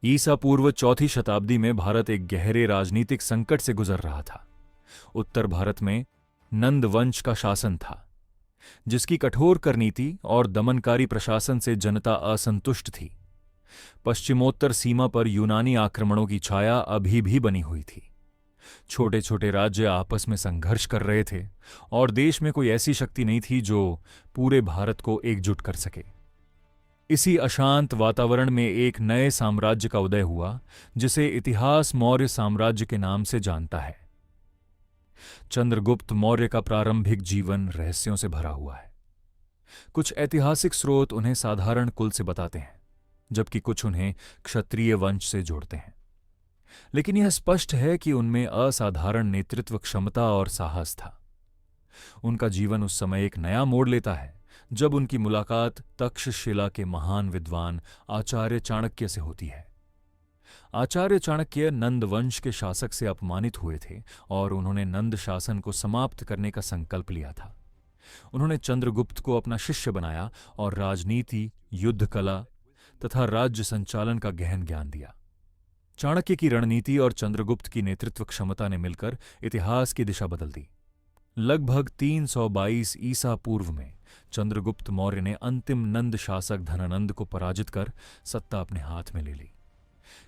ईसा पूर्व चौथी शताब्दी में भारत एक गहरे राजनीतिक संकट से गुजर रहा था। उत्तर भारत में नंद वंश का शासन था, जिसकी कठोर करनीति और दमनकारी प्रशासन से जनता असंतुष्ट थी। पश्चिमोत्तर सीमा पर यूनानी आक्रमणों की छाया अभी भी बनी हुई थी। छोटे छोटे राज्य आपस में संघर्ष कर रहे थे और देश में कोई ऐसी शक्ति नहीं थी जो पूरे भारत को एकजुट कर सके। इसी अशांत वातावरण में एक नए साम्राज्य का उदय हुआ, जिसे इतिहास मौर्य साम्राज्य के नाम से जानता है। चंद्रगुप्त मौर्य का प्रारंभिक जीवन रहस्यों से भरा हुआ है। कुछ ऐतिहासिक स्रोत उन्हें साधारण कुल से बताते हैं, जबकि कुछ उन्हें क्षत्रिय वंश से जोड़ते हैं। लेकिन यह स्पष्ट है कि उनमें असाधारण नेतृत्व क्षमता और साहस था। उनका जीवन उस समय एक नया मोड़ लेता है जब उनकी मुलाकात तक्षशिला के महान विद्वान आचार्य चाणक्य से होती है। आचार्य चाणक्य नंद वंश के शासक से अपमानित हुए थे और उन्होंने नंद शासन को समाप्त करने का संकल्प लिया था। उन्होंने चंद्रगुप्त को अपना शिष्य बनाया और राजनीति, युद्ध कला तथा राज्य संचालन का गहन ज्ञान दिया। चाणक्य की रणनीति और चंद्रगुप्त की नेतृत्व क्षमता ने मिलकर इतिहास की दिशा बदल दी। लगभग 322 ईसा पूर्व में चंद्रगुप्त मौर्य ने अंतिम नंद शासक धनानंद को पराजित कर सत्ता अपने हाथ में ले ली।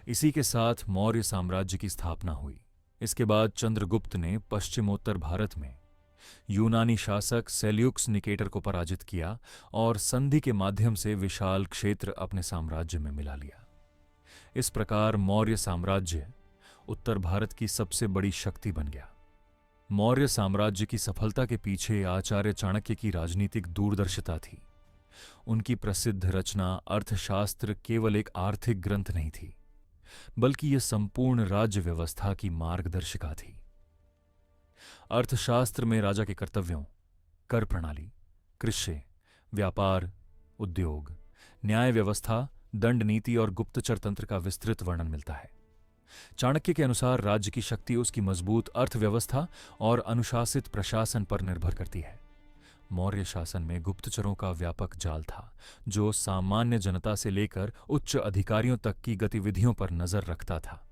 इसी के साथ मौर्य साम्राज्य की स्थापना हुई। इसके बाद चंद्रगुप्त ने पश्चिमोत्तर भारत में यूनानी शासक सेल्यूकस निकेटर को पराजित किया और संधि के माध्यम से विशाल क्षेत्र अपने साम्राज्य में मिला लिया। इस प्रकार मौर्य साम्राज्य उत्तर भारत की सबसे बड़ी शक्ति बन गया। मौर्य साम्राज्य की सफलता के पीछे आचार्य चाणक्य की राजनीतिक दूरदर्शिता थी। उनकी प्रसिद्ध रचना अर्थशास्त्र केवल एक आर्थिक ग्रंथ नहीं थी, बल्कि यह संपूर्ण राज्य व्यवस्था की मार्गदर्शिका थी। अर्थशास्त्र में राजा के कर्तव्यों, कर प्रणाली, कृषि, व्यापार, उद्योग, न्याय व्यवस्था, दंड नीति और गुप्तचर तंत्र का विस्तृत वर्णन मिलता है। चाणक्य के अनुसार राज्य की शक्ति उसकी मजबूत अर्थव्यवस्था और अनुशासित प्रशासन पर निर्भर करती है। मौर्य शासन में गुप्तचरों का व्यापक जाल था, जो सामान्य जनता से लेकर उच्च अधिकारियों तक की गतिविधियों पर नजर रखता था।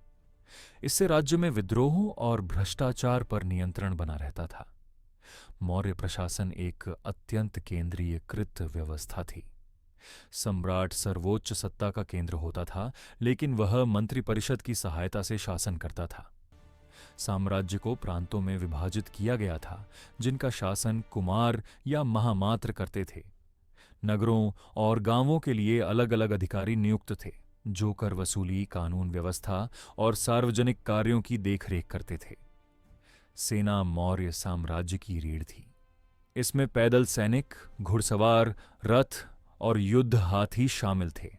इससे राज्य में विद्रोहों और भ्रष्टाचार पर नियंत्रण बना रहता था। मौर्य प्रशासन एक अत्यंत केंद्रीयकृत व्यवस्था थी। सम्राट सर्वोच्च सत्ता का केंद्र होता था, लेकिन वह मंत्रिपरिषद की सहायता से शासन करता था। साम्राज्य को प्रांतों में विभाजित किया गया था, जिनका शासन कुमार या महामात्र करते थे। नगरों और गांवों के लिए अलग अलग अधिकारी नियुक्त थे, जो कर वसूली, कानून व्यवस्था और सार्वजनिक कार्यों की देखरेख करते थे। सेना मौर्य साम्राज्य की रीढ़ थी। इसमें पैदल सैनिक, घुड़सवार, रथ और युद्ध हाथी शामिल थे।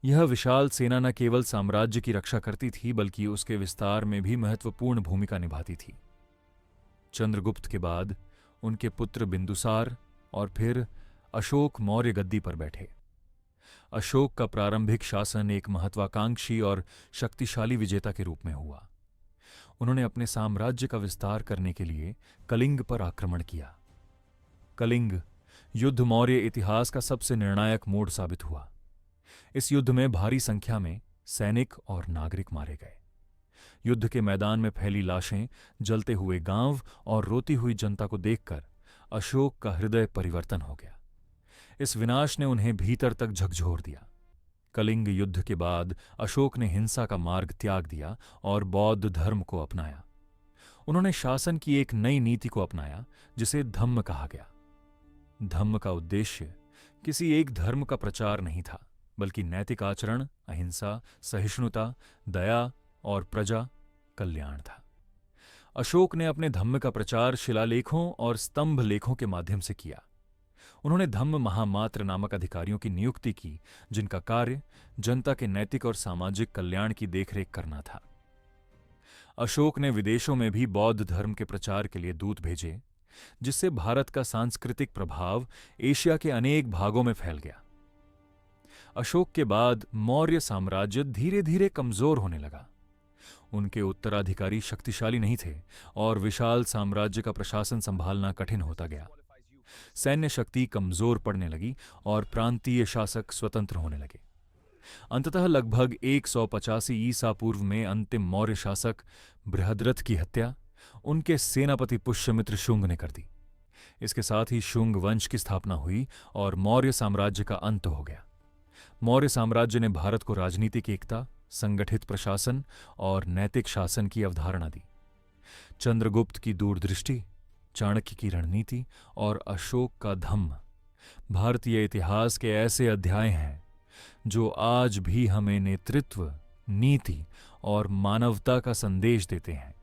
यह विशाल सेना न केवल साम्राज्य की रक्षा करती थी, बल्कि उसके विस्तार में भी महत्वपूर्ण भूमिका निभाती थी। चंद्रगुप्त के बाद उनके पुत्र बिंदुसार और फिर अशोक मौर्य गद्दी पर बैठे। अशोक का प्रारंभिक शासन एक महत्वाकांक्षी और शक्तिशाली विजेता के रूप में हुआ। उन्होंने अपने साम्राज्य का विस्तार करने के लिए कलिंग पर आक्रमण किया। कलिंग युद्ध मौर्य इतिहास का सबसे निर्णायक मोड़ साबित हुआ। इस युद्ध में भारी संख्या में सैनिक और नागरिक मारे गए। युद्ध के मैदान में फैली लाशें, जलते हुए गांव और रोती हुई जनता को देखकर अशोक का हृदय परिवर्तन हो गया। इस विनाश ने उन्हें भीतर तक झकझोर दिया। कलिंग युद्ध के बाद अशोक ने हिंसा का मार्ग त्याग दिया और बौद्ध धर्म को अपनाया। उन्होंने शासन की एक नई नीति को अपनाया, जिसे धम्म कहा गया। धम्म का उद्देश्य किसी एक धर्म का प्रचार नहीं था, बल्कि नैतिक आचरण, अहिंसा, सहिष्णुता, दया और प्रजा कल्याण था। अशोक ने अपने धम्म का प्रचार शिलालेखों और स्तंभ लेखों के माध्यम से किया। उन्होंने धम्म महामात्र नामक अधिकारियों की नियुक्ति की, जिनका कार्य जनता के नैतिक और सामाजिक कल्याण की देखरेख करना था। अशोक ने विदेशों में भी बौद्ध धर्म के प्रचार के लिए दूत भेजे, जिससे भारत का सांस्कृतिक प्रभाव एशिया के अनेक भागों में फैल गया। अशोक के बाद मौर्य साम्राज्य धीरे धीरे कमजोर होने लगा। उनके उत्तराधिकारी शक्तिशाली नहीं थे और विशाल साम्राज्य का प्रशासन संभालना कठिन होता गया। सैन्य शक्ति कमजोर पड़ने लगी और प्रांतीय शासक स्वतंत्र होने लगे। अंततः लगभग 185 ईसा पूर्व में अंतिम मौर्य शासक बृहद्रथ की हत्या उनके सेनापति पुष्यमित्र शुंग ने कर दी। इसके साथ ही शुंग वंश की स्थापना हुई और मौर्य साम्राज्य का अंत हो गया। मौर्य साम्राज्य ने भारत को राजनीतिक एकता, संगठित प्रशासन और नैतिक शासन की अवधारणा दी। चंद्रगुप्त की दूरदृष्टि, चाणक्य की रणनीति और अशोक का धम्म भारतीय इतिहास के ऐसे अध्याय हैं जो आज भी हमें नेतृत्व, नीति और मानवता का संदेश देते हैं।